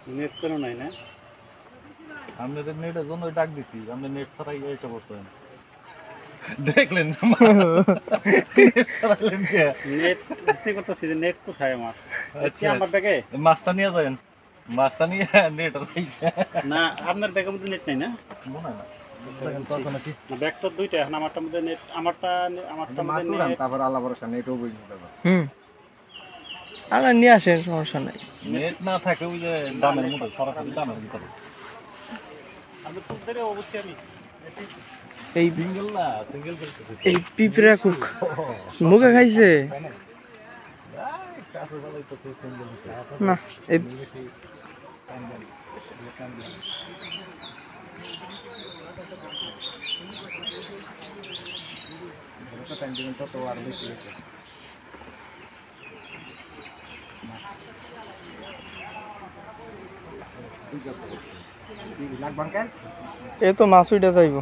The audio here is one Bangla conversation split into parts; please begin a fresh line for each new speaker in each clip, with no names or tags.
নেট কোনো নাই না?
আপনাদের নেটের জন্য ডাক দিছি, আপনি নেট ছাড়াই এসে বসছেন। দেখলেন নেট ছাড়ালেন কে?
নেট রিসিভ করতেছি যে নেট কোথায় আমার?
আচ্ছা
আমার ব্যাগে?
মাছটা নিয়ে যাবেন, মাছটা নিয়ে নেট
না আপনার ব্যাগের মধ্যে নেট নাই না?
মনে হয় না
ব্যাগ তো দুইটা, এখন আমারটার মধ্যে নেট, আমারটার মধ্যে নেট।
তারপর আল্লাহ ভরসা নেটও বুঝতে পারবো।
আর নিয়ে আসেন, সমস্যা নাই।
নেট না থাকে ওই যে দামের মধ্যে, সরাসরি দামের ভিতরে।
আমি খুব ধরে অবশ্যই আমি
এই
সিঙ্গেল না, সিঙ্গেল করতেছি।
এই পিঁপড়া কুক মুখে খাইছে না। এই
তো আর বেশি লাখ বাঙ্কার
এ তো মাছ উঠে যাইব।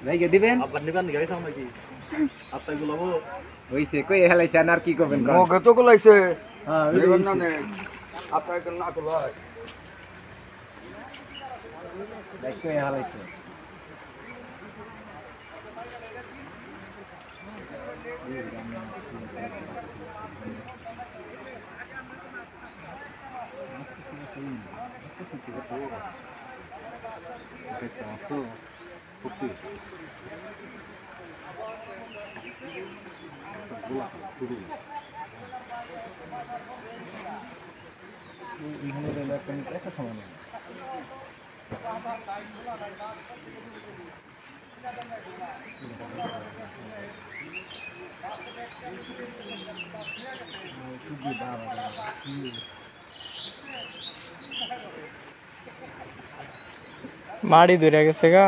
জায়গা দিবেন
আপনার নিবেন নাকি? গাইছ নাকি আপনার গুলো
হইছে কই হেলাইছেন আর কি করবেন?
মগে তো গুলাইছে
হ্যাঁ
নেবেন না নে আপনার না গুলাই
দেখো হেলাইছে
মাড়ি ধরে গেছে গা।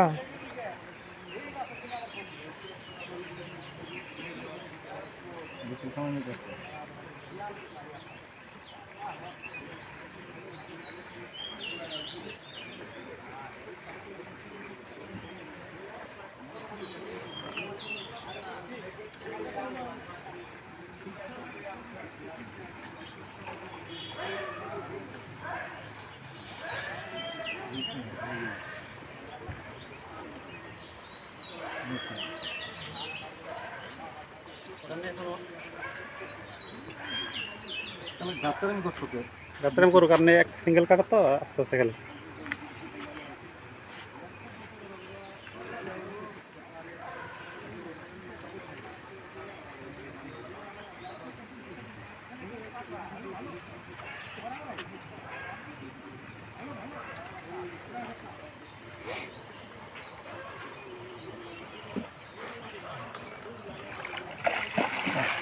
যাত্রা করুক, আপনি এক সিঙ্গেল কাটা তো আস্তে আস্তে গেলে।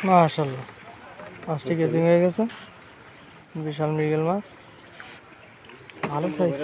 মাশাআল্লাহ, মাছটি কেজিং হয়ে গেছে। বিশাল মৃগেল মাছ, ভালো সাইজ।